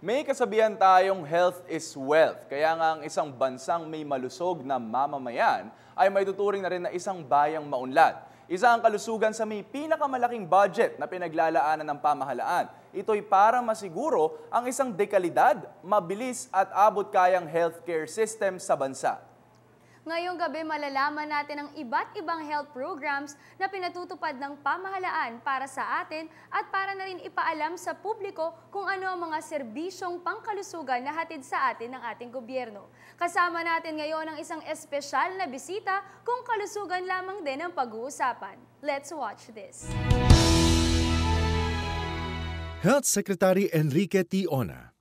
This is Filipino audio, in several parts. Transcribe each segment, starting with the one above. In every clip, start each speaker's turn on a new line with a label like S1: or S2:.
S1: May kasabihan tayong health is wealth. Kaya nga ang isang bansang may malusog na mamamayan ay may tuturing na rin na isang bayang maunlad. Isa ang kalusugan sa may pinakamalaking budget na pinaglalaanan ng pamahalaan. Ito'y para masiguro ang isang dekalidad, mabilis at abot kayang healthcare system sa bansa.
S2: Ngayong gabi, malalaman natin ang iba't ibang health programs na pinatutupad ng pamahalaan para sa atin at para na rin ipaalam sa publiko kung ano ang mga serbisyong pangkalusugan na hatid sa atin ng ating gobyerno. Kasama natin ngayon ang isang espesyal na bisita kung kalusugan lamang din ang pag-uusapan. Let's watch this.
S3: Health Secretary Enrique T. Ona.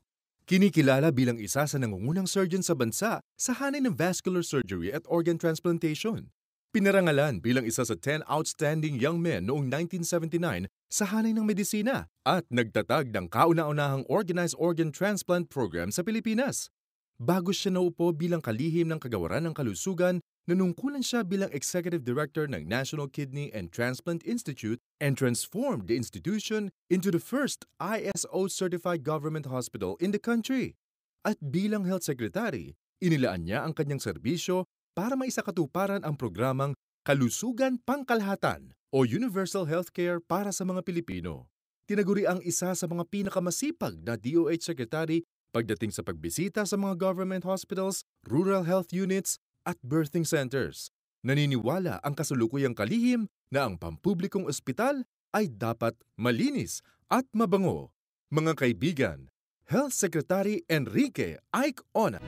S3: Kinikilala bilang isa sa nangungunang surgeon sa bansa sa hanay ng vascular surgery at organ transplantation. Pinarangalan bilang isa sa 10 outstanding young men noong 1979 sa hanay ng medisina at nagtatag ng kauna-unahang organized organ transplant program sa Pilipinas. Bago siya naupo bilang kalihim ng Kagawaran ng Kalusugan, nanungkulan siya bilang Executive Director ng National Kidney and Transplant Institute and transformed the institution into the first ISO-certified government hospital in the country. At bilang Health Secretary, inilaan niya ang kanyang serbisyo para maisakatuparan ang programang Kalusugan Pangkalahatan o Universal Healthcare para sa mga Pilipino. Tinaguri ang isa sa mga pinakamasipag na DOH Secretary pagdating sa pagbisita sa mga government hospitals, rural health units, at birthing centers. Naniniwala ang kasalukuyang kalihim na ang pampublikong ospital ay dapat malinis at mabango. Mga kaibigan, Health Secretary Enrique Ike Ona.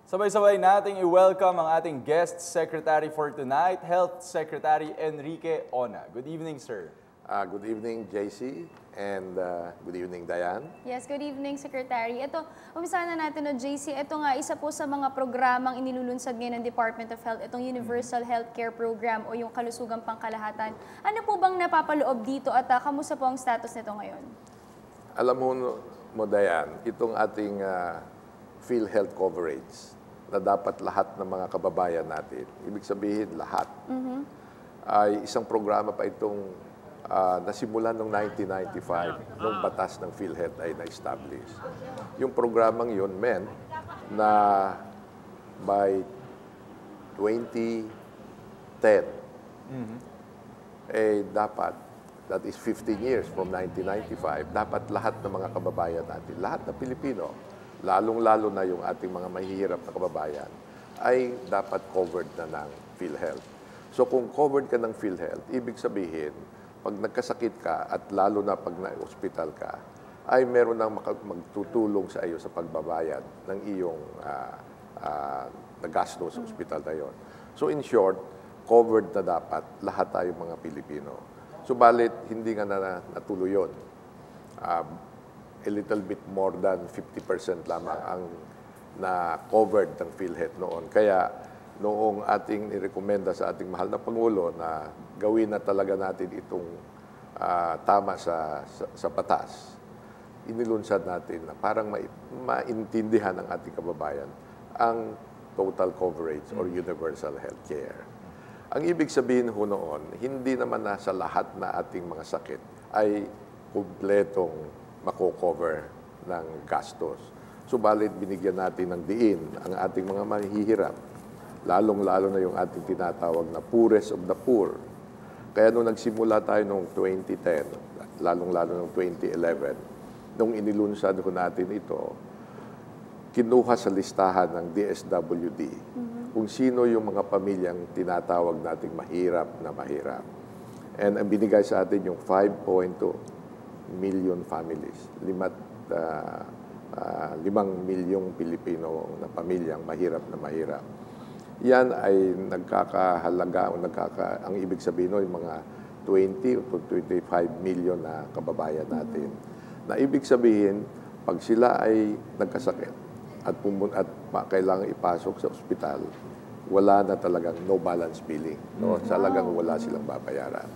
S1: Sabay-sabay nating i-welcome ang ating guest secretary for tonight, Health Secretary Enrique Ona. Good evening, sir.
S4: Good evening, JC, and good evening, Diane.
S2: Yes, good evening, Secretary. Ito, umpisahan na natin, no, JC. Ito nga, isa po sa mga programang inilulunsad ngayon ng Department of Health, itong Universal Healthcare Program o yung Kalusugang Pangkalahatan. Ano po bang napapaloob dito at kamusta po ang status nito ngayon?
S4: Alam mo, Diane, itong ating PhilHealth coverage na dapat lahat ng mga kababayan natin, ibig sabihin lahat, ay isang programa pa itong nasimulan noong 1995 nung batas ng PhilHealth ay na-establish. Yung programang yun meant na by 2010, dapat, that is 15 years from 1995, dapat lahat ng mga kababayan natin, lahat na Pilipino, lalong-lalo na yung ating mga mahihirap na kababayan, ay dapat covered na ng PhilHealth. So kung covered ka ng PhilHealth, ibig sabihin, pag nagkasakit ka at lalo na pag na-hospital ka, ay meron nang magtutulong sa iyo sa pagbabayad ng iyong nagastos sa hospital na yon. So in short, covered na dapat lahat tayo mga Pilipino. Subalit, hindi nga na natuloy yun. A little bit more than 50% lamang ang na-covered ng PhilHealth noon. Kaya noong ating nirekomenda sa ating mahal na Pangulo na gawin na talaga natin itong tama sa batas, inilunsad natin na parang maintindihan ng ating kababayan ang total coverage or universal health care. Ang ibig sabihin ho noon, hindi naman nasa lahat na ating mga sakit ay kumpletong mako-cover ng gastos. Subalit binigyan natin ng diin ang ating mga mahihirap, lalong-lalo na yung ating tinatawag na poorest of the poor. Kaya nung nagsimula tayo noong 2010, lalong-lalo noong 2011, nung inilunsad ko natin ito, kinuha sa listahan ng DSWD kung sino yung mga pamilyang tinatawag nating mahirap na mahirap. And ang binigay sa atin yung 5.2 million families, 5 milyong Pilipino na pamilyang mahirap na mahirap. Yan ay nagkakahalaga o ang ibig sabihin yung mga 20 o 25 million na kababayan natin. Na ibig sabihin, pag sila ay nagkasakit at kailangan ipasok sa ospital, wala na talagang no balance billing. No? Talagang wala silang babayaran.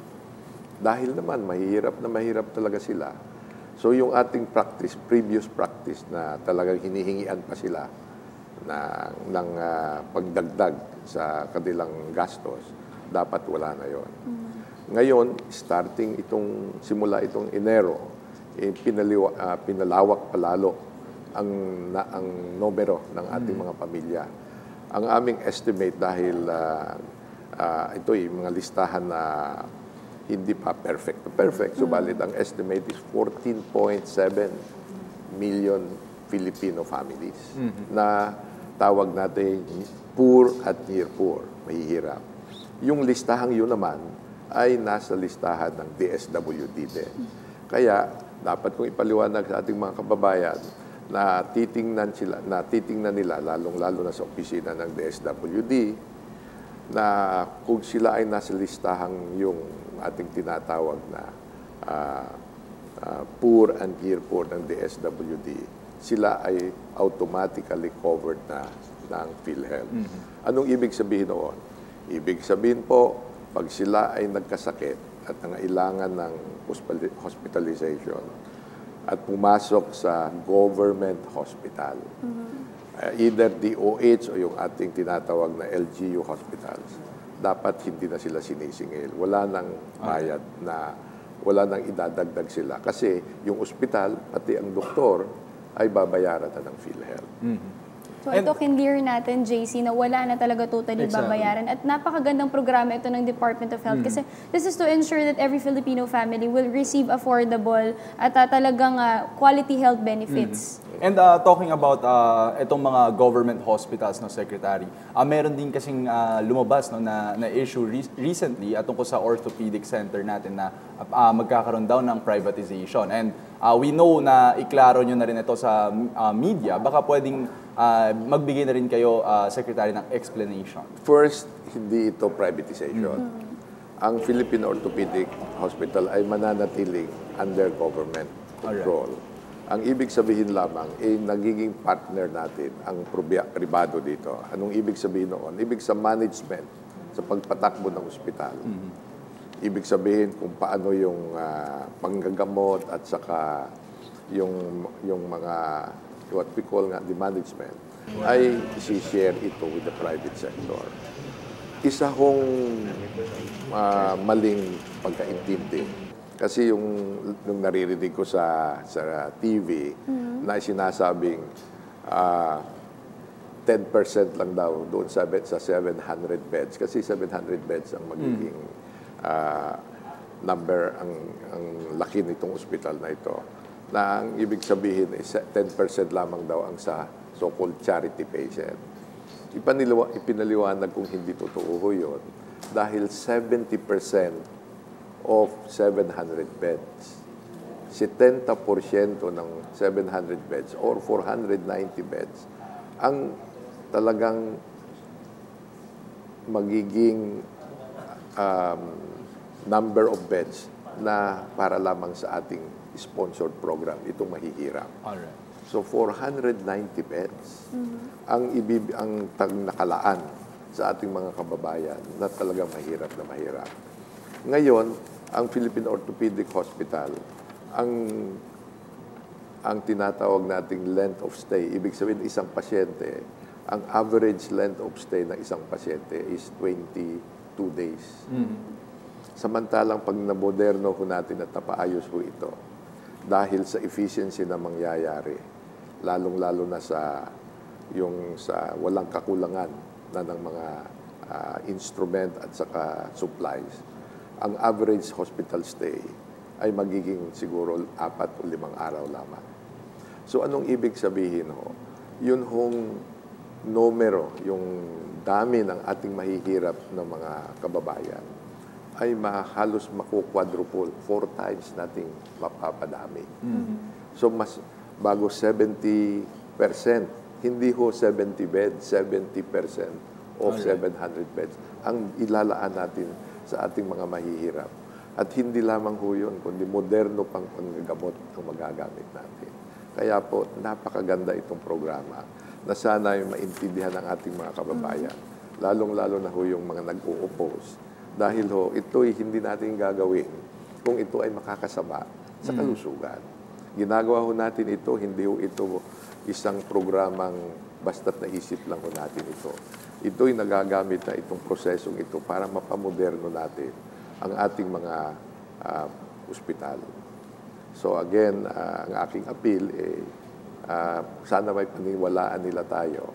S4: Dahil naman, mahirap talaga sila. So yung ating previous practice na talagang hinihingian pa sila ng pagdagdag sa kanilang gastos, dapat wala na yon. Ngayon, simula itong Enero, pinalawak palalo ang numero ng ating mga pamilya. Ang aming estimate dahil ito mga listahan na hindi pa perfect. Subalit ang estimate is 14.7 million Filipino families na tawag natin poor at near poor, mahihirap. Yung listahang yun naman ay nasa listahan ng DSWD din. Kaya dapat kong ipaliwanag sa ating mga kababayan na titingnan nila lalong-lalo na sa opisina ng DSWD na kung sila ay nasa listahang yung ating tinatawag na poor and near poor ng DSWD, sila ay automatically covered na ng PhilHealth. Anong ibig sabihin noon? Ibig sabihin po, pag sila ay nagkasakit at nangailangan ng hospitalization at pumasok sa government hospital, either DOH o yung ating tinatawag na LGU hospitals, dapat hindi na sila sinisingil. Wala nang bayad wala nang idadagdag sila. Kasi yung ospital, pati ang doktor, ay babayaran na ng PhilHealth.
S2: So ito, kinlear natin, JC, na wala na talaga totally babayaran. At napakagandang programa ito ng Department of Health kasi this is to ensure that every Filipino family will receive affordable at talagang quality health benefits.
S1: And talking about itong mga government hospitals, no, Secretary, meron din kasing lumabas no, na issue recently tungkol sa orthopedic center natin na magkakaroon daw ng privatization. And we know na iklaro nyo na rin ito sa media. Baka pwedeng magbigay na rin kayo, Secretary, ng explanation.
S4: First, hindi ito privatization. Ang Philippine Orthopedic Hospital ay mananatiling under government control. Ang ibig sabihin lamang, nagiging partner natin ang pribado dito. Anong ibig sabihin noon? Ibig sa management, sa pagpatakbo ng ospital. Ibig sabihin kung paano yung panggagamot at saka yung mga what we call nga the management ay isi-share ito with the private sector. Isa hong maling pagkaintindi. Kasi nung naririnig ko sa TV na sinasabing 10% lang daw doon sa 700 beds. Kasi 700 beds ang magiging number, ang laki nitong ospital na ito. Na ang ibig sabihin is 10% lamang daw ang sa so-called charity patient. Ipinaliwanag kung hindi totoo yun dahil 70% of 700 beds. 70% ng 700 beds or 490 beds ang talagang magiging number of beds na para lamang sa ating sponsored program, itong mahihirap.
S1: Alright.
S4: So 490 beds ang nakalaan sa ating mga kababayan na talagang mahirap na mahirap. Ngayon, ang Philippine Orthopedic Hospital, ang tinatawag nating length of stay, ibig sabihin isang pasyente, ang average length of stay ng isang pasyente is 22 days. Samantalang pag namoderno ho natin at napaayos ho ito, dahil sa efficiency na mangyayari, lalong-lalo na sa walang kakulangan na ng mga instrument at saka supplies, ang average hospital stay ay magiging siguro 4 o 5 araw lamang. So anong ibig sabihin ho? Yun hong numero, yung dami ng ating mahihirap na mga kababayan ay halos maku-quadruple, 4 times nating mapapadami. So mas bago 70%, hindi ho 70 beds, 70% of 700 beds ang ilalaan natin sa ating mga mahihirap. At hindi lamang ho yun, kundi moderno pang panggagamot ang magagamit natin. Kaya po, napakaganda itong programa na sana yung maintindihan ng ating mga kababayan. Lalong-lalo na ho yung mga nag-o-oppose. Dahil ho, ito'y hindi natin gagawin kung ito ay makakasama sa kalusugan. Ginagawa ho natin ito, hindi ho ito isang programang basta't naisip lang ho natin ito. Ito'y nagagamit na itong prosesong ito para mapamoderno natin ang ating mga ospital. So again, ang aking appeal sana may paniwalaan nila tayo.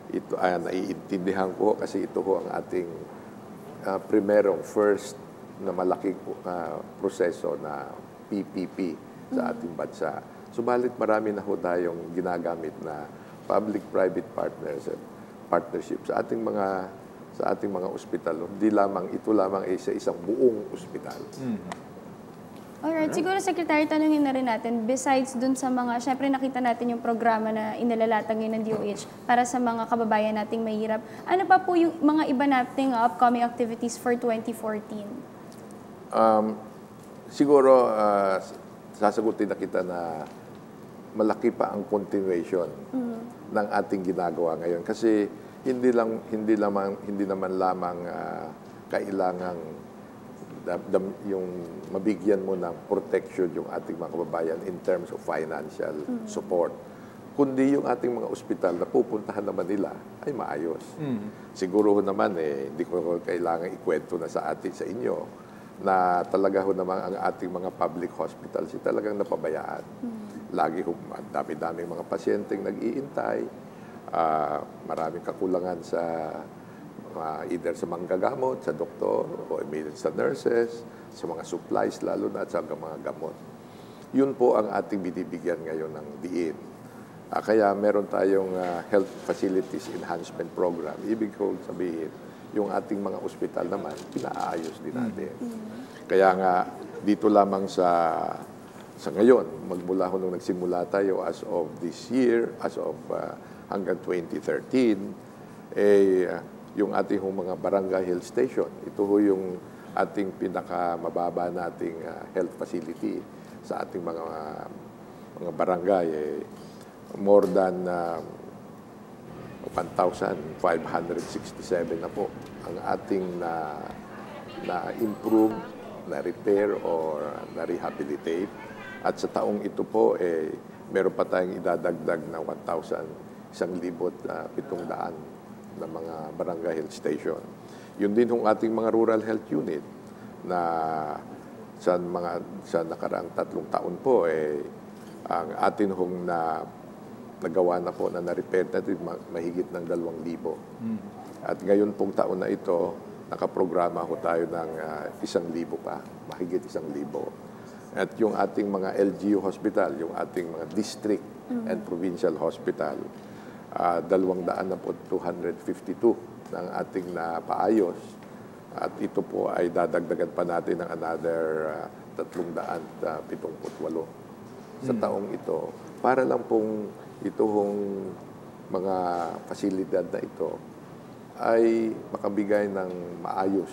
S4: Ito naiintindihan ko kasi ito ho ang ating first na malaking proseso na PPP sa ating bansa. Subalit marami na ho tayong ginagamit na public-private partnership sa ating mga ospital. Hindi lamang ito lamang ay sa isang buong ospital.
S2: Alright, siguro Secretary, tanungin na rin natin, besides dun sa mga, syempre nakita natin yung programa na inalalatag ngayon ng DOH para sa mga kababayan nating mahirap, ano pa po yung mga iba nating upcoming activities for 2014?
S4: Siguro, sasagutin na kita na malaki pa ang continuation ng ating ginagawa ngayon. Kasi hindi naman lamang kailangang yung mabigyan mo ng protection yung ating mga kababayan in terms of financial support. Kundi yung ating mga ospital na pupuntahan naman nila ay maayos. Siguro naman hindi ko kailangan ikwento na sa inyo na talaga naman ang ating mga public hospitals talagang napabayaan. Lagi dami-daming mga pasyenteng nag-iintay, maraming kakulangan sa either sa manggagamot, sa doktor, o sa nurses, sa mga supplies lalo na at sa mga gamot. Yun po ang ating binibigyan ngayon ng diin. Kaya meron tayong Health Facilities Enhancement Program. Ibig ko sabihin, yung ating mga ospital naman, pinaayos din natin. Kaya nga, dito lamang sa ngayon, magmula nung nagsimula tayo as of this year, as of hanggang 2013, yung ating mga barangay health station. Ito ho yung ating pinakamababa nating health facility sa ating mga barangay. More than 1,567 na po ang ating na-improve, na-repair, or na-rehabilitate. At sa taong ito po, meron pa tayong idadagdag na 1,700 na mga barangay health station. Yun din hong ating mga rural health unit na sa nakaraang 3 taon po, ang atin hong nagawa na po na na-repair natin mahigit ng 2,000. At ngayon pong taon na ito, nakaprograma ho tayo ng 1,000 pa, mahigit 1,000. At yung ating mga LGU hospital, yung ating mga district and provincial hospital, 252 ng ating napaayos. At ito po ay dadagdagan pa natin ng another 378 sa taong ito. Para lang pong itong mga pasilidad na ito ay makabigay ng maayos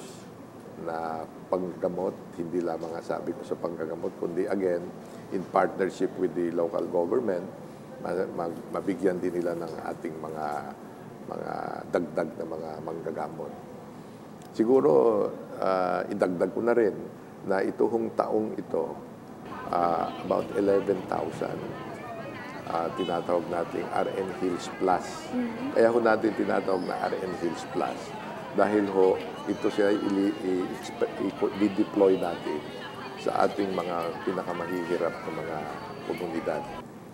S4: na panggagamot, hindi lamang sabi ko sa panggagamot, kundi again, in partnership with the local government, mabigyan din nila ng ating mga dagdag na mga manggagamot. Siguro, idagdag ko na rin na itong taong ito, about 11,000, tinatawag nating RN Hills Plus. Kaya ho natin tinatawag na RN Hills Plus. Dahil ho, ito siya i-deploy natin sa ating mga pinakamahihirap na mga komunidad.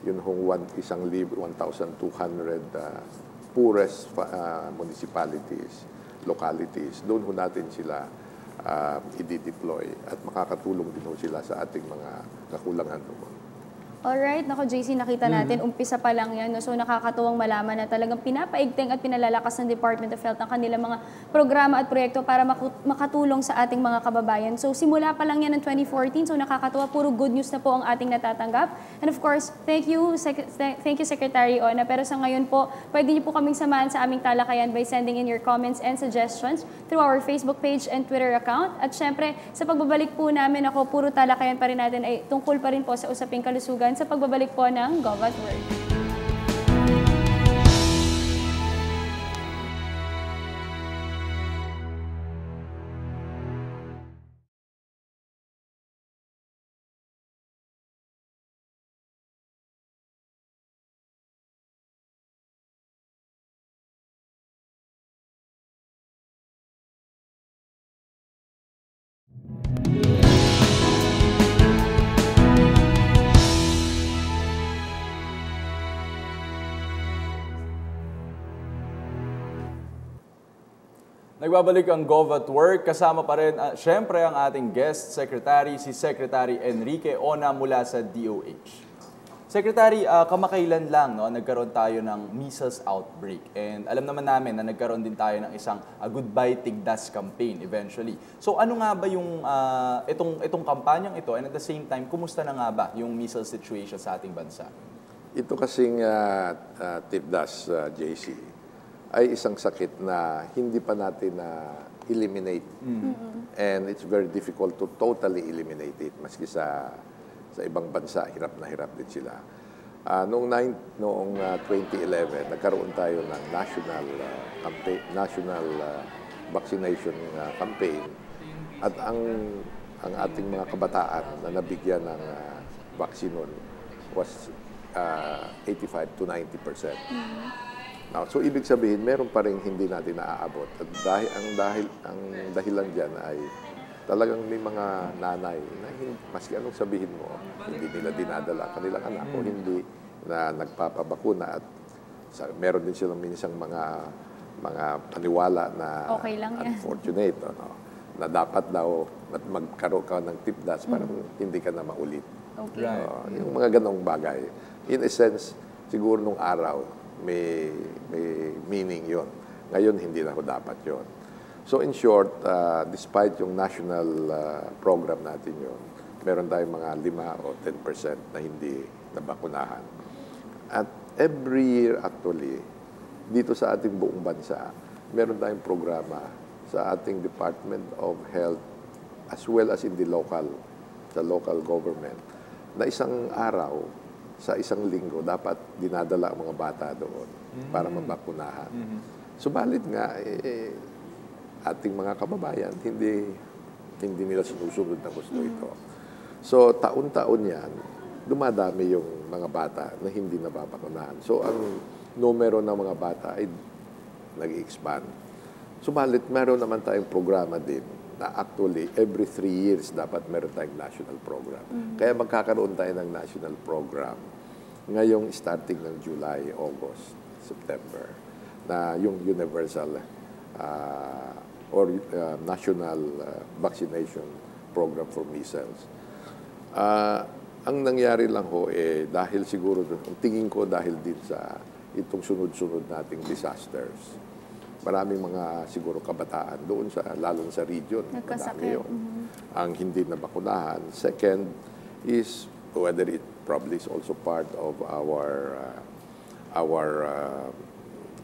S4: Yun hong 1,200 poorest municipalities, localities. Doon ho natin sila i-deploy at makakatulong din ho sila sa ating mga kakulangan doon.
S2: Alright, nako JC, nakita natin, umpisa pa lang yan. No? So nakakatuwang malaman na talagang pinapaigting at pinalalakas ng Department of Health ang kanilang mga programa at proyekto para makatulong sa ating mga kababayan. So simula pa lang yan ng 2014, so nakakatuwa, puro good news na po ang ating natatanggap. And of course, thank you Secretary Ona. Pero sa ngayon po, pwede niyo po kaming samahan sa aming talakayan by sending in your comments and suggestions through our Facebook page and Twitter account. At syempre, sa pagbabalik po namin, ako, puro talakayan pa rin natin ay tungkol pa rin po sa usaping kalusugan sa pagbabalik po ng Gov at Work.
S1: Nagbabalik ang Gov at Work. Kasama pa rin, syempre, ang ating guest secretary, si Secretary Enrique Ona mula sa DOH. Secretary, kamakailan lang nagkaroon tayo ng measles outbreak. And alam naman namin na nagkaroon din tayo ng isang Goodbye Tigdas campaign eventually. So ano nga ba yung itong kampanyang ito, and at the same time, kumusta na nga ba yung measles situation sa ating bansa?
S4: Ito kasing Tigdas, JC, ay isang sakit na hindi pa natin eliminate. And it's very difficult to totally eliminate it. Maski sa ibang bansa, hirap na hirap din sila. Noong 2011, nagkaroon tayo ng national vaccination campaign. At ang ating mga kabataan na nabigyan ng vaccine nun was 85 to 90%. Now, so ibig sabihin, meron pa rin hindi natin naaabot. At ang dahilan diyan ay talagang may mga nanay na maski anong sabihin mo, hindi nila dinadala kanilang anak o hindi na nagpapabakuna. At meron din silang minsang mga paniwala na
S2: okay lang
S4: unfortunate. Na dapat daw magkaroon ka ng Tigdas para hindi ka na maulit.
S2: Okay.
S4: Yung mga ganong bagay. In a sense, siguro nung araw, may meaning yon. Ngayon, hindi na ho dapat yon. So in short, despite yung national program natin yon, meron tayong mga 5 o 10% na hindi nabakunahan. At every year actually, dito sa ating buong bansa, meron tayong programa sa ating Department of Health as well as in the local government na isang araw sa isang linggo, dapat dinadala ang mga bata doon para mabakunahan. Subalit nga, ating mga kababayan, hindi nila sinusunod na gusto ito. So, taon-taon yan, dumadami yung mga bata na hindi nababakunahan. So, ang numero ng mga bata ay nag-expand. Subalit, meron naman tayong programa din na actually, every 3 years, dapat meron tayong national program. Kaya magkakaroon tayo ng national program ngayong starting ng July, August, September, na yung universal national vaccination program for measles. Ang nangyari lang ho, dahil siguro, ang tingin ko dahil din sa itong sunod-sunod nating disasters, maraming mga siguro kabataan doon lalo sa region, madami yun, ang hindi nabakunahan. Second is whether it probably is also part of our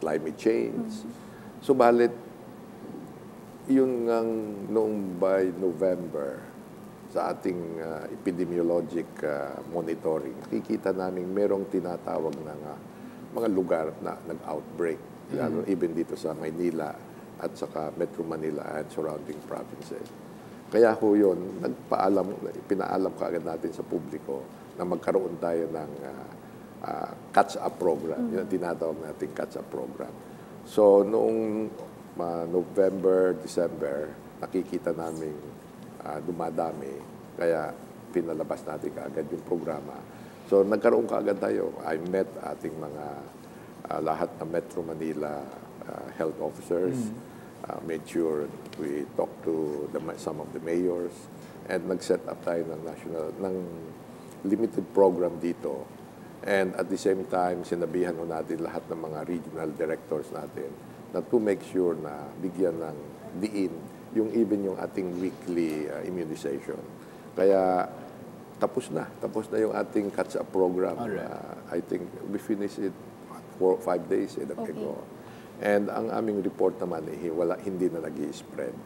S4: climate change. Subalit, yung noong by November, sa ating epidemiologic monitoring, nakikita namin merong tinatawag ng mga lugar na nag-outbreak. Lalo even dito sa Maynila at saka Metro Manila and surrounding provinces. Kaya ho yun, pinaalam kaagad natin sa publiko na magkaroon tayo ng catch-up program. Yun ang tinatawag natin catch-up program. So, noong November, December, nakikita namin dumadami. Kaya pinalabas natin kaagad yung programa. So, nagkaroon kaagad tayo. I met ating mga lahat ng Metro Manila health officers. Made sure we talked to some of the mayors and nag-set up tayo ng limited program dito. And at the same time, sinabihan ho natin lahat ng mga regional directors natin na to make sure na bigyan ng diin yung ating weekly immunization. Kaya tapos na yung ating catch-up program. I think we finished it 4 or 5 days ago. And ang aming report naman hindi na nag-i-spread.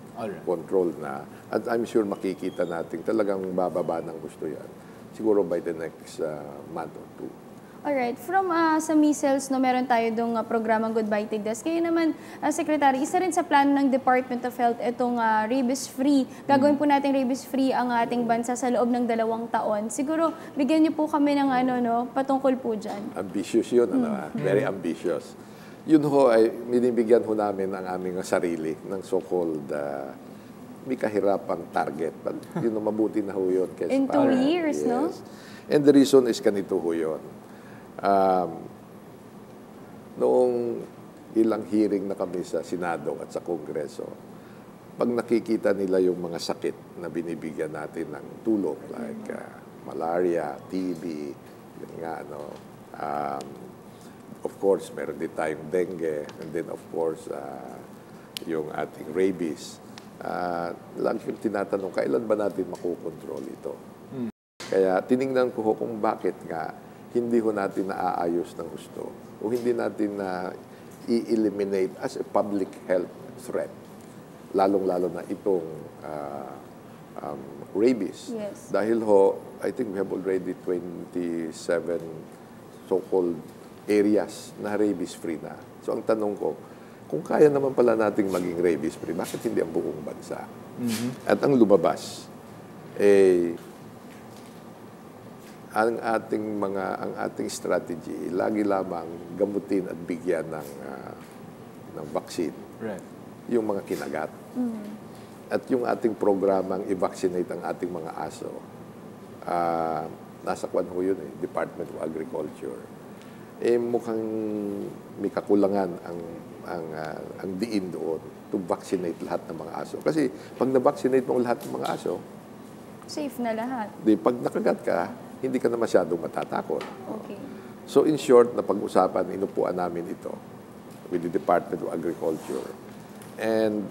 S4: Control na. At I'm sure makikita natin talagang bababa ng gusto yan. Siguro by the next month or 2.
S2: Alright, from sa measles, meron tayo dong programang Goodbye Tigdas. Kayo naman, Secretary, isa rin sa plano ng Department of Health itong rabies-free. Gagawin po natin rabies-free ang ating bansa sa loob ng 2 taon. Siguro, bigyan niyo po kami ng patungkol po dyan.
S4: Ambitious yun, very ambitious. Yun ho ay binibigyan ho namin ang aming sarili ng so-called may kahirapang target. But yun mabuti na ho yun.
S2: In 2 years,
S4: yes.
S2: No?
S4: And the reason is ganito ho yun. Noong ilang hearing na kami sa Senado at sa Kongreso, pag nakikita nila yung mga sakit na binibigyan natin ng tulong, like malaria, TB, yun nga, of course, meron din tayong dengue, and then of course, yung ating rabies. Lagi yung tinatanong, kailan ba natin makukontrol ito? Kaya tiningnan ko kung bakit nga hindi ho natin naaayos ng gusto o hindi natin na i-eliminate as a public health threat, lalong-lalo na itong rabies.
S2: Yes.
S4: Dahil ho, I think we have already 27 so-called areas na rabies-free na. So ang tanong ko, kung kaya naman pala nating maging rabies-free, bakit hindi ang buong bansa? At ang lumabas, ang ating strategy, lagi lamang gamutin at bigyan ng vaccine.
S1: Right.
S4: Yung mga kinagat. At yung ating programang i-vaccinate ang ating mga aso, nasa kwan ho yun Department of Agriculture. Mukhang may kakulangan ang diin doon to vaccinate lahat ng mga aso. Kasi pag na-vaccinate mo lahat ng mga aso,
S2: Safe na lahat.
S4: pag nakagat ka, hindi ka na masyadong matatakot.
S2: Okay.
S4: So in short, napag-usapan, inupuan namin ito with the Department of Agriculture. And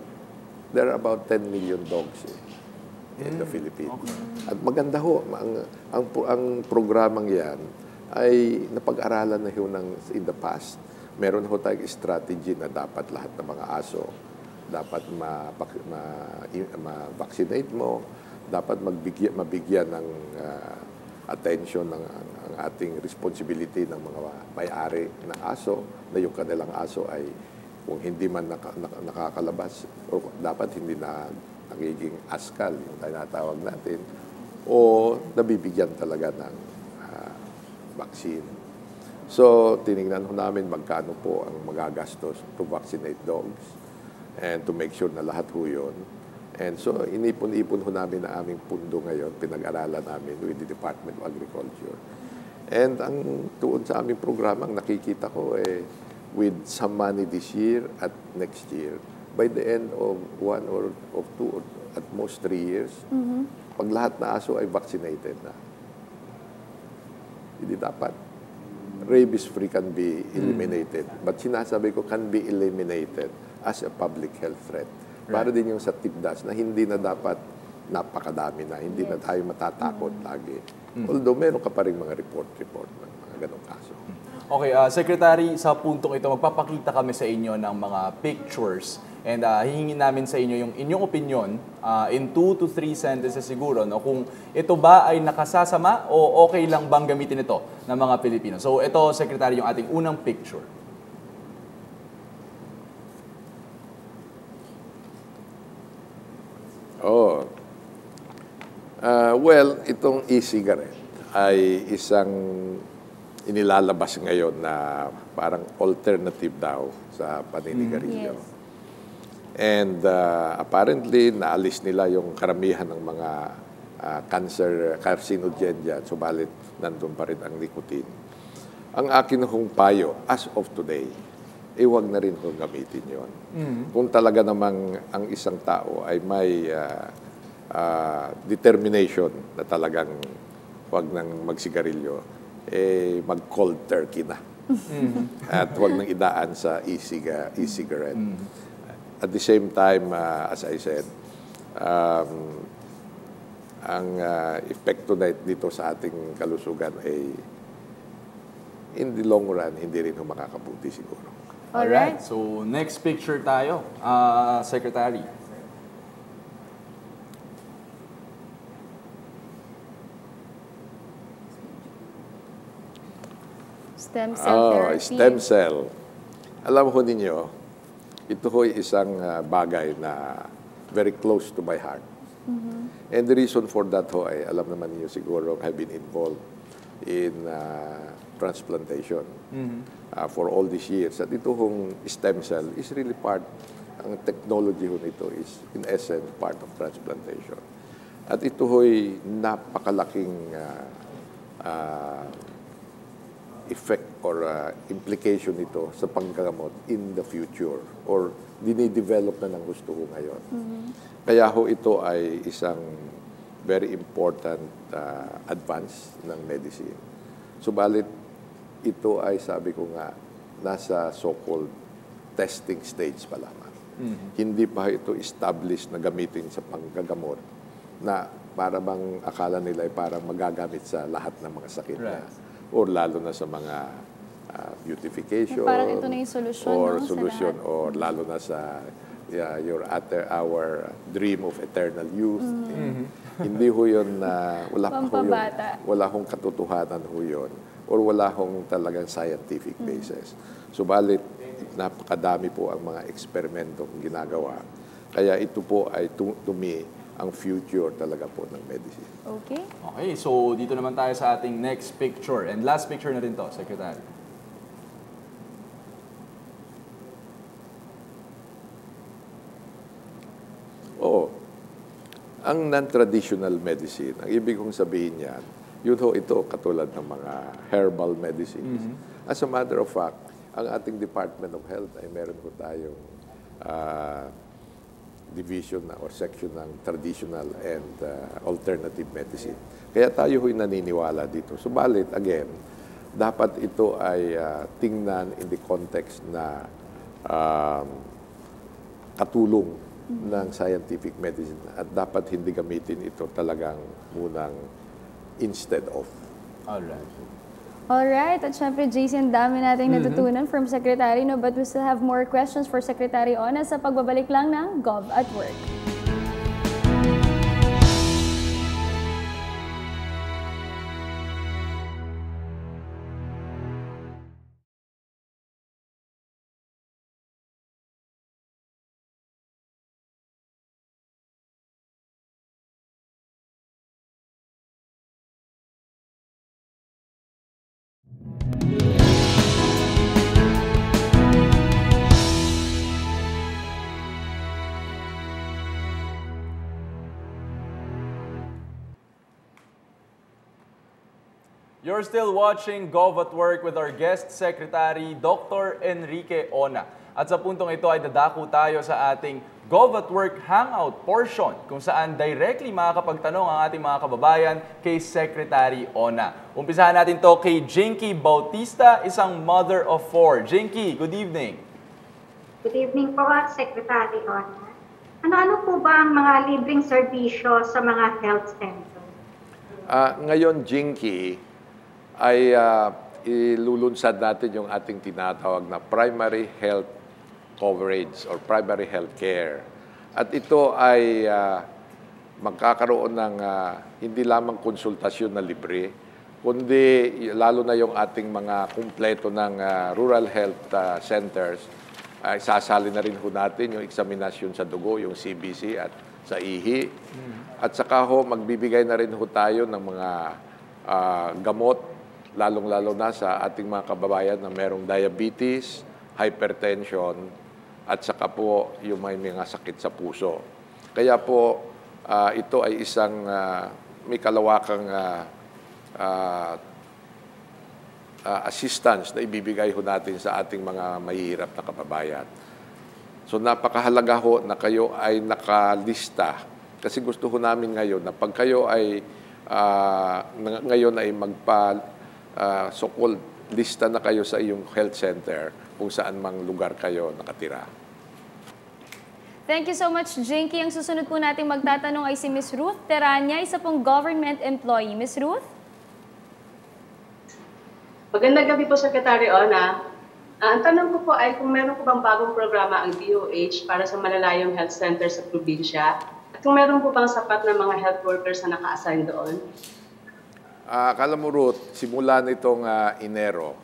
S4: there are about 10 million dogs in the Philippines. Okay. At maganda ho, ang programang yan ay napag-aralan na yun in the past. Meron ho tayong strategy na dapat lahat ng mga aso dapat ma-vaccinate mo, dapat mabigyan ng attention ng ang ating responsibility ng mga may-ari ng aso, na yung kanilang aso ay kung hindi man nakakalabas o dapat hindi na nagiging askal, yung tinatawag natin, o nabibigyan talaga ng vaccine. So, tinignan ho namin magkano po ang magagastos to vaccinate dogs and to make sure na lahat ho yun. And so, inipon-ipon ho namin na aming pundo ngayon, pinag-aralan namin with the Department of Agriculture. And ang tuon sa aming programang nakikita ko with some money this year at next year, by the end of 1 or of 2 or at most 3 years, pag lahat na aso ay vaccinated na, hindi dapat. Rabies-free can be eliminated. But sinasabi ko, can be eliminated as a public health threat. Para din yung sa TIPDAS na hindi na dapat napakadami na, hindi na tayo matatakot lagi. Although meron ka pa rin mga report ng mga ganong kaso.
S1: Okay, Secretary, sa puntong ito, magpapakita kami sa inyo ng mga pictures and hihingin namin sa inyo yung inyong opinion in 2 to 3 sentences siguro, no, kung ito ba ay nakasasama o okay lang bang gamitin ito ng mga Pilipino. So ito, Secretary, yung ating unang picture.
S4: Oh. Well, itong e-cigarette ay isang inilalabas ngayon na parang alternative daw sa paninigarilyo.
S2: Yes.
S4: And apparently, naalis nila yung karamihan ng mga carcinogen dyan, subalit nandun pa rin ang nicotine. Ang akin hong payo, as of today, huwag na rin kung gamitin yon. Kung talaga namang ang isang tao ay may determination na talagang huwag nang magsigarilyo, mag-cold turkey na. At huwag nang idaan sa e-cigarette. At the same time, as I said, ang epekto dito sa ating kalusugan ay in the long run, hindi rin makakabuti siguro.
S1: Alright, so next picture tayo, Secretary.
S2: Stem cell therapy.
S4: Stem cell. Alam ho ninyo, ito ho'y isang bagay na very close to my heart. And the reason for that ho ay, alam naman niyo siguro, I've been involved in transplantation for all these years. At ito hong stem cell is really part, ang technology ho nito is in essence part of transplantation. At ito ho'y napakalaking effect or implication nito sa panggagamot in the future or dinidevelop na ng gusto ko ngayon. Kaya ho ito ay isang very important advance ng medicine. Subalit, ito ay sabi ko nga, nasa so-called testing stage pa lamang. Hindi pa ito established na gamitin sa panggagamot na para bang akala nila ay parang magagamit sa lahat ng mga sakit na or lalo na sa mga beautification
S2: Parang ito na yung solusyon,
S4: or
S2: no, sa
S4: solution
S2: lahat.
S4: or lalo na sa our dream of eternal youth. Hindi ho yun na wala hong katotohanan ho yun or wala hong talagang scientific basis. Subalit, napakadami po ang mga eksperimentong ginagawa. Kaya ito po ay to me ang future talaga po ng medicine.
S2: Okay.
S1: Okay, so dito naman tayo sa ating next picture. And last picture na rin to, Secretary.
S4: Oo. Ang non-traditional medicine, ang ibig kong sabihin yan, yun ho ito katulad ng mga herbal medicines. As a matter of fact, ang ating Department of Health ay meron po tayong division na or section ng traditional and alternative medicine. Kaya tayo ho'y naniniwala dito. Subalit, again, dapat ito ay tingnan in the context na katulong ng scientific medicine at dapat hindi gamitin ito talagang munang instead of.
S1: Alright.
S2: Alright, at syempre, JC, ang dami nating natutunan from Secretary, no? But we still have more questions for Secretary Ona sa pagbabalik lang ng Gov at Work.
S1: You're still watching Gov at Work with our guest secretary, Dr. Enrique Ona. At sa puntong ito ay dadako tayo sa ating Gov at Work Hangout portion kung saan directly makakapagtanong ang ating mga kababayan kay Secretary Ona. Umpisahan natin to kay Jinky Bautista, isang mother of 4. Jinky, good evening.
S5: Good evening po, Secretary Ona. Ano-ano po ba ang mga libreng serbisyo sa mga health center?
S4: Ngayon, Jinky, ay ilulunsad natin yung ating tinatawag na primary health coverage or primary health care. At ito ay magkakaroon ng hindi lamang konsultasyon na libre, kundi lalo na yung ating mga kumpleto ng rural health centers. Isasali na rin ho natin yung eksaminasyon sa dugo, yung CBC at sa ihi. At saka ho, magbibigay na rin ho tayo ng mga gamot, lalong-lalo na sa ating mga kababayan na merong diabetes, hypertension, at saka po yung may mga sakit sa puso. Kaya po, ito ay isang may kalawakang assistance na ibibigay ho natin sa ating mga mahihirap na kababayan. So napakahalaga ho na kayo ay nakalista. Kasi gusto ho namin ngayon na pag kayo ay ngayon ay so-called lista na kayo sa iyong health center kung saan mang lugar kayo nakatira.
S2: Thank you so much, Jinky. Ang susunod po nating magtatanong ay si Ms. Ruth Teranya, isa pong government employee. Ms. Ruth?
S6: Magandang gabi po, Secretary Ona. Ang tanong ko po ay kung meron po bang bagong programa ang DOH para sa malalayong health center sa probinsya? At kung meron po bang sapat na mga health workers na naka-assign doon?
S4: Akala mo, Ruth, simula nitong Enero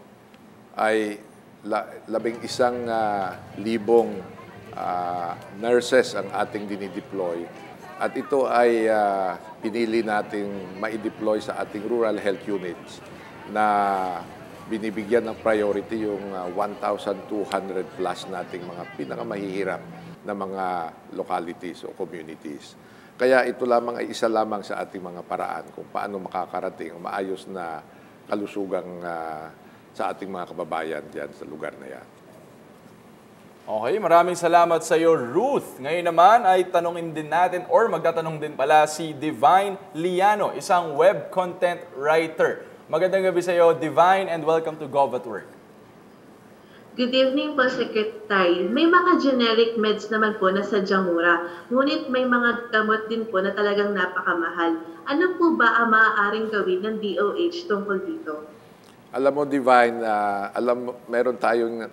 S4: ay 11,000 nurses ang ating dinideploy. At ito ay pinili nating ma-deploy sa ating rural health units na binibigyan ng priority yung 1,200 plus nating mga pinakamahihirap na mga localities o communities. Kaya ito lamang ay isa lamang sa ating mga paraan kung paano makakarating ang maayos na kalusugang sa ating mga kababayan diyan sa lugar na yan.
S1: Okay, maraming salamat sa iyo, Ruth. Ngayon naman ay tanungin din natin or magtatanong din pala si Divine Liano, isang web content writer. Magandang gabi sa iyo, Divine, and welcome to Gov at Work.
S7: Good evening po, Secretary. May mga generic meds naman po na sadyang mura, ngunit may mga gamot din po na talagang napakamahal. Ano po ba ang maaaring gawin ng DOH tungkol dito?
S4: Alam mo, Divine, meron tayong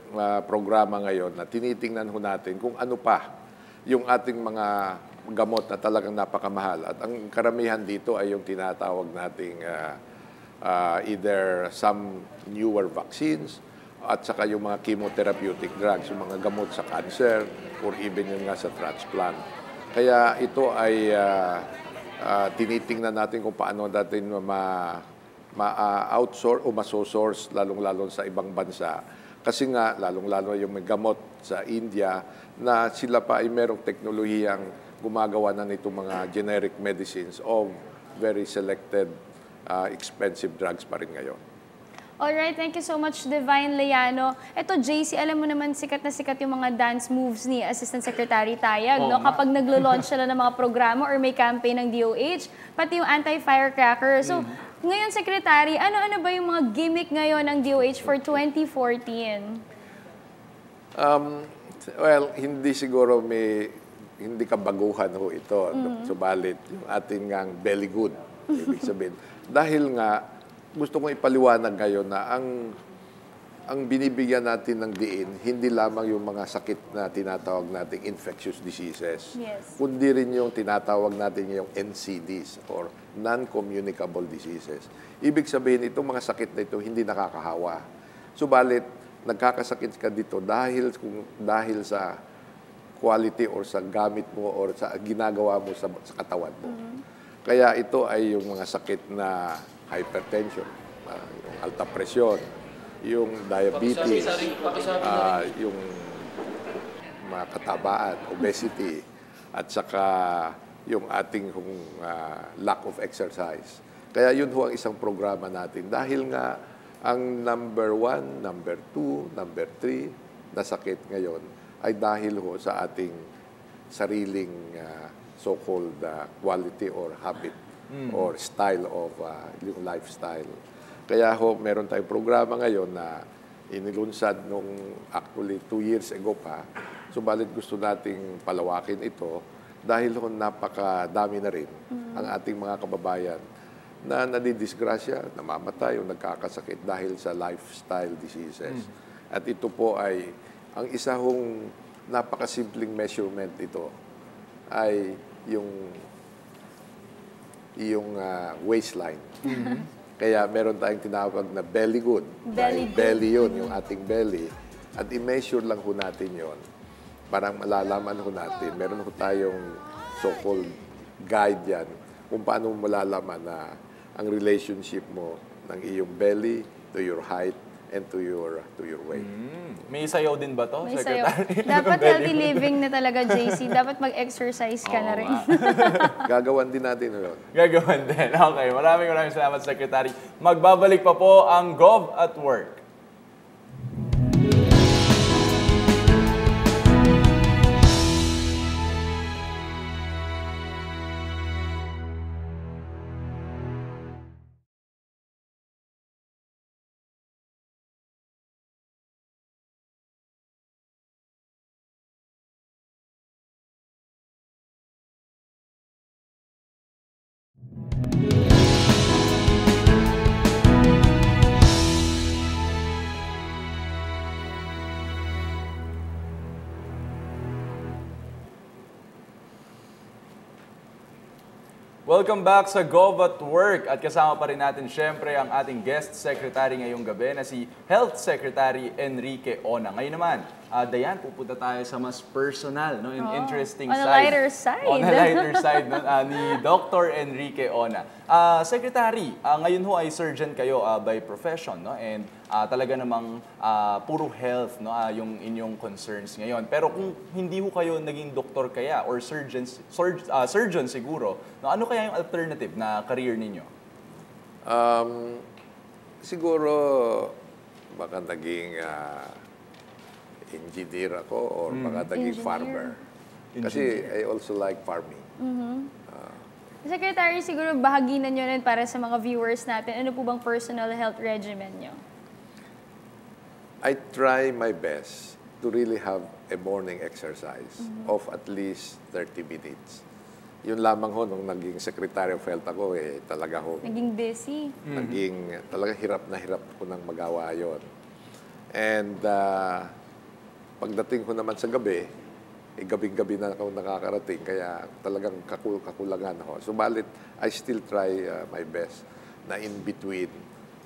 S4: programa ngayon na tinitingnan ho natin kung ano pa yung ating mga gamot na talagang napakamahal. At ang karamihan dito ay yung tinatawag nating either some newer vaccines at saka yung mga chemotherapeutic drugs, yung mga gamot sa cancer or even yung nga sa transplant. Kaya ito ay tinitingnan natin kung paano natin ma-outsource o masosource lalong-lalo sa ibang bansa. Kasi nga, lalong-lalo yung may gamot sa India na sila pa ay merong teknolohiyang gumagawa na nitong mga generic medicines of very selected, expensive drugs pa rin ngayon.
S2: Alright, thank you so much, Divine Liano. Ito, JC, alam mo naman sikat na sikat yung mga dance moves ni Assistant Secretary Tayag, no? Kapag naglo-launch sila ng mga programa or may campaign ng DOH, pati yung anti-firecracker. So, ngayon, Secretary, ano-ano ba yung mga gimmick ngayon ng DOH for 2014?
S4: Well, hindi siguro hindi kabaguhan ho ito. Subalit, yung ating ngang belly good, ibig sabihin. Dahil nga, gusto kong ipaliwanag ngayon na ang binibigyan natin ng diin, hindi lamang yung mga sakit na tinatawag nating infectious diseases, kundi rin yung tinatawag natin yung NCDs or non-communicable diseases. Ibig sabihin, itong mga sakit na ito hindi nakakahawa. Subalit, nagkakasakit ka dito dahil sa quality or sa gamit mo or sa ginagawa mo sa katawan mo. Kaya ito ay yung mga sakit na hypertension, yung alta presyon, yung diabetes, yung mga katabaan, obesity, at saka yung ating lack of exercise. Kaya yun ho ang isang programa natin. Dahil nga ang number 1, number 2, number 3 na sakit ngayon ay dahil ho sa ating sariling so-called quality or habit or style of yung lifestyle. Kaya ho, meron tayong programa ngayon na inilunsad nung actually 2 years ago pa. Subalit gusto nating palawakin ito dahil ho napakadami na rin ang ating mga kababayan na nadidisgrasya, namamatay o nagkakasakit dahil sa lifestyle diseases. At ito po ay, ang isa hong napakasimpleng measurement ito ay yung waistline. Kaya meron tayong tinawag na belly good. Belly yun, yung ating belly. At i-measure lang ho natin yon. Parang malalaman ho natin. Meron ho tayong so-called guide yan kung paano mo malalaman na ang relationship mo ng iyong belly to your height and to your weight.
S1: May sayaw din ba to,
S2: May
S1: Secretary?
S2: sayo. Dapat healthy living na talaga, JC. Dapat mag-exercise ka na rin.
S4: Gagawan din natin yun.
S1: Gagawan din. Okay, maraming salamat, Secretary. Magbabalik pa po ang Gov at Work. Welcome back sa Gov at Work at kasama pa rin natin syempre ang ating guest secretary ngayong gabi na si Health Secretary Enrique Ona. Ngayon naman, Dayan, pupunta tayo sa mas personal, no, interesting
S2: on
S1: side.
S2: a lighter side.
S1: On a lighter side no, ni Dr. Enrique Ona. Secretary, ngayon ho ay surgeon kayo by profession, no? And talaga namang puro health, no, yung inyong concerns ngayon. Pero kung hindi ho kayo naging doktor kaya or surgeon siguro, no, ano kaya yung alternative na career ninyo?
S4: Siguro baka naging engineer ako or baka naging farmer. Kasi I also like farming.
S2: Secretary, siguro bahaginan nyo rin para sa mga viewers natin. Ano po bang personal health regimen nyo?
S4: I try my best to really have a morning exercise of at least 30 minutes. Yun lamang ho, nung naging Secretary of Health ako, talaga ho.
S2: Naging busy.
S4: Talaga hirap na hirap ko nang magawa yon. And pagdating ko naman sa gabi, gabing-gabi na ako nakakarating, kaya talagang kakulangan ako. Subalit, I still try my best na in between.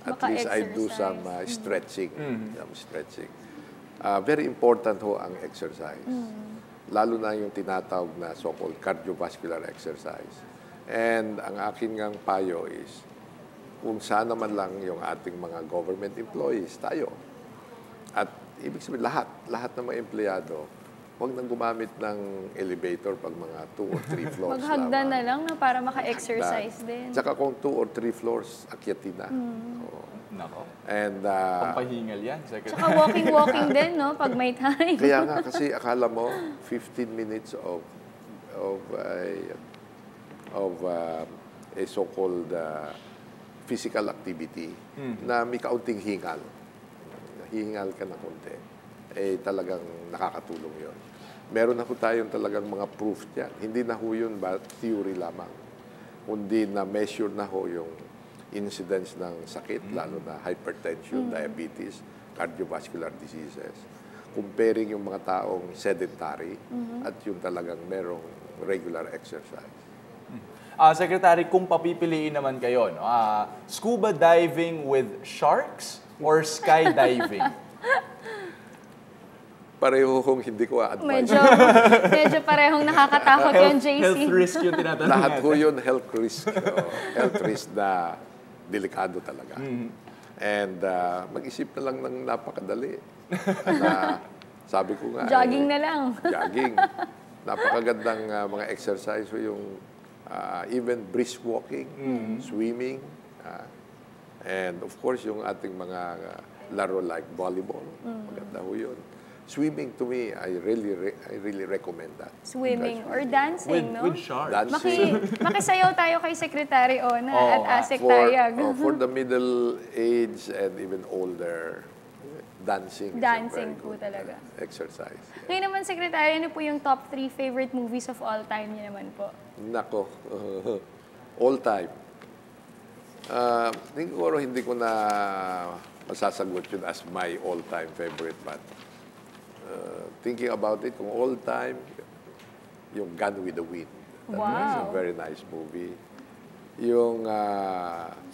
S4: At least I do some stretching. Some stretching. Very important ho ang exercise. Lalo na yung tinatawag na so-called cardiovascular exercise. And ang aking ngang payo is, kung saan naman lang yung ating mga government employees, tayo. At ibig sabihin, lahat ng mga empleyado, huwag nang gumamit ng elevator pag mga 2 or 3 floors.
S2: Maghagdan na lang na para maka-exercise din.
S4: Tsaka kung 2 or 3 floors, akyatin na.
S1: Nako.
S4: And,
S1: pampahingal yan, Secretary.
S2: Tsaka walking din, no? Pag may time.
S4: kaya nga, kasi akala mo, 15 minutes of a so-called physical activity na may kaunting hingal. Hihingal ka na konti. Talagang nakakatulong yon. Meron na ho tayong talagang mga proof dyan. Hindi na ho yun ba theory lamang. Kundi na measure na ho yung incidence ng sakit, lalo na hypertension, diabetes, cardiovascular diseases. Comparing yung mga taong sedentary at yung talagang merong regular exercise.
S1: Secretary, kung papipiliin naman kayo, no? Scuba diving with sharks or skydiving?
S4: Pareho kong hindi ko a-advise.
S2: Medyo parehong nakakatakot yung JC.
S1: Health risk yung tinatanong
S4: Lahat
S1: natin.
S4: ho yun health risk. Health risk na delikado talaga. And mag-isip na lang ng napakadali. Na, sabi ko nga,
S2: Jogging na lang.
S4: Jogging. Napakagandang mga exercise ho yung even brisk walking, swimming, and of course yung ating mga laro like volleyball. Maganda ho yun. Swimming, to me, I really recommend that.
S2: Swimming or dancing, no?
S1: With sharks.
S4: Dancing.
S2: Makisayaw tayo kay Secretary Ona at Asek Tayag.
S4: For the middle age and even older, dancing is a
S2: Dancing
S4: very
S2: po
S4: good
S2: talaga.
S4: exercise.
S2: Ngayon naman, Secretary, ano po yung top 3 favorite movies of all time niyo naman po?
S4: Nako, all time. Siguro hindi ko na masasagot yun as my all-time favorite, but thinking about it, kung all-time, yung Gone with the Wind. That's a very nice movie. Yung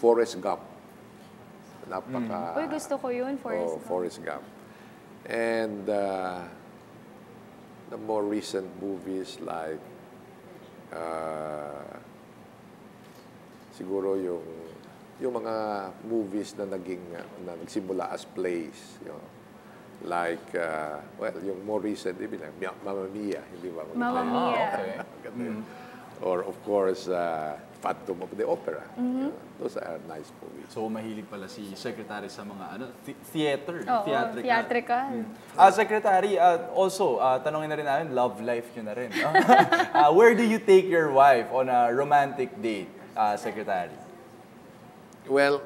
S4: Forrest Gump. Napaka...
S2: Uy, gusto ko yun, Forrest Gump.
S4: Forrest Gump. And the more recent movies like siguro yung mga movies na nagsimula as plays, you know, like yung more recent, Mamma Mia, hindi ba?
S2: Mamma Mia.
S1: Okay.
S4: Or of course, Phantom of the Opera. Those are nice movies.
S1: So, mahilig pala si Secretary sa mga theater,
S2: Oo, theatrical.
S1: Secretary, also, tanongin na rin namin, love life nyo na rin. No? Where do you take your wife on a romantic date, Secretary?
S4: Well,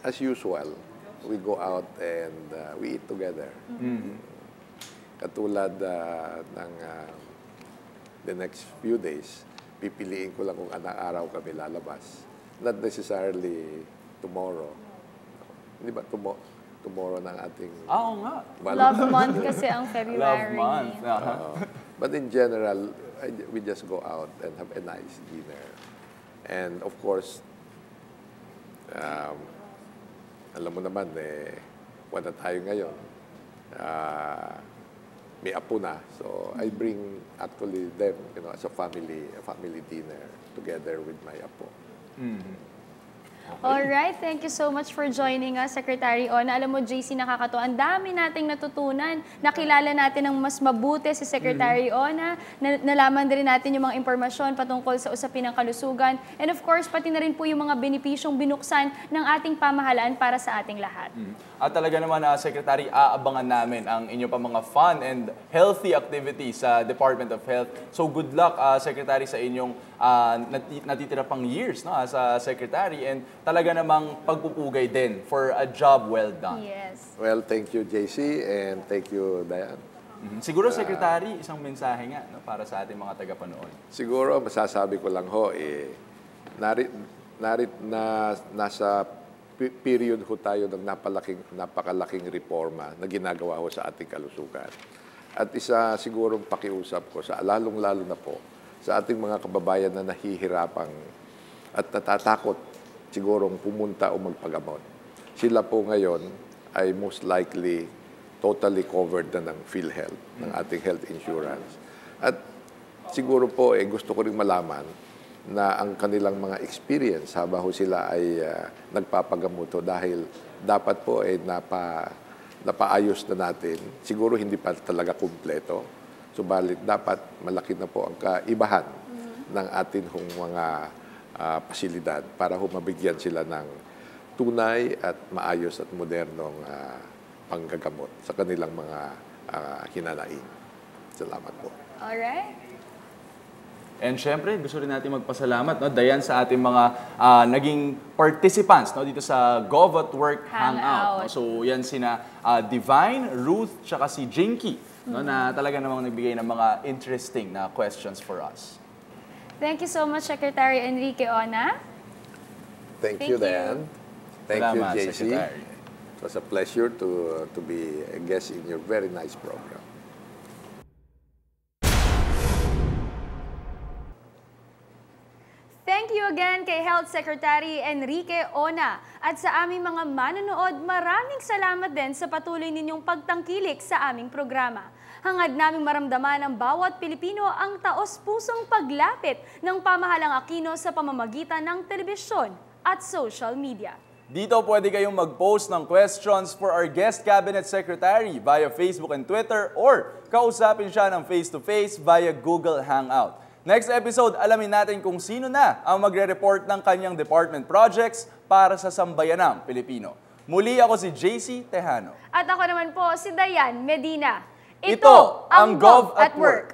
S4: as usual, we go out and we eat together. Katulad ng the next few days, pipiliin ko lang kung anong araw kami lalabas. Not necessarily tomorrow. Hindi ba tomorrow ng ating...
S1: Oo nga.
S2: Love month kasi ang February.
S1: Love month.
S4: But in general, we just go out and have a nice dinner. And of course, alam mo naman, wala tayo ngayon. May apo na. So, I bring actually them, you know, as a family dinner together with my apo.
S2: Alright, thank you so much for joining us, Secretary Ona. Alam mo, JC, nakakatuwa. Ang dami nating natutunan. Nakilala natin ng mas mabuti si Secretary Ona. Nalaman din natin yung mga impormasyon patungkol sa usapin ng kalusugan. And of course, pati na rin po yung mga benepisyong binuksan ng ating pamahalaan para sa ating lahat.
S1: At talaga naman, Secretary, aabangan namin ang inyo pa mga fun and healthy activities sa Department of Health. So good luck, Secretary, sa inyong natitira pang years, no, as a Secretary, and talaga namang pagpupugay din for a job well done.
S2: Yes.
S4: Well, thank you, JC, and thank you, Diane.
S1: Siguro, Secretary, isang mensahe nga, no, para sa ating mga tagapanood.
S4: Siguro, masasabi ko lang ho, nasa period ho tayo ng napakalaking reforma na ginagawa ho sa ating kalusugan. At isa sigurong pakiusap ko, lalong-lalo na po, sa ating mga kababayan na nahihirapang at natatakot sigurong pumunta o magpagamot. Sila po ngayon ay most likely totally covered na ng PhilHealth, ng ating health insurance. At siguro po gusto ko rin malaman na ang kanilang mga experience habang sila ay nagpapagamuto dahil dapat po napaayos na natin. Siguro hindi pa talaga kumpleto. Subalit dapat malaki na po ang kaibahan ng atin mga pasilidad para mabigyan sila ng tunay at maayos at modernong panggagamot sa kanilang mga hinanaing. Salamat po.
S2: Alright.
S1: And syempre, gusto rin natin magpasalamat, no, Dayan, sa ating mga naging participants, no, dito sa Gov at Work Hangout. No? So yan sina Divine, Ruth, tsaka si Jinky, no, na talaga namang nagbigay ng mga interesting na questions for us.
S2: Thank you so much, Secretary Enrique Ona.
S4: Thank you, Diane. Thank you,
S1: Salamat,
S4: JC.
S1: Secretary.
S4: It was a pleasure to be a guest in your very nice program.
S2: Thank you again kay Health Secretary Enrique Ona. At sa aming mga manonood, maraming salamat din sa patuloy ninyong pagtangkilik sa aming programa. Hangad naming maramdaman ng bawat Pilipino ang taos-pusong paglapit ng pamahalang Aquino sa pamamagitan ng telebisyon at social media.
S1: Dito pwede kayong mag-post ng questions for our guest cabinet secretary via Facebook and Twitter or kausapin siya ng face-to-face via Google Hangout. Next episode, alamin natin kung sino na ang magre-report ng kanyang department projects para sa sambayanang Pilipino. Muli ako si JC Tejano.
S2: At ako naman po si Dayan Medina.
S1: Ito ang Gov at Work.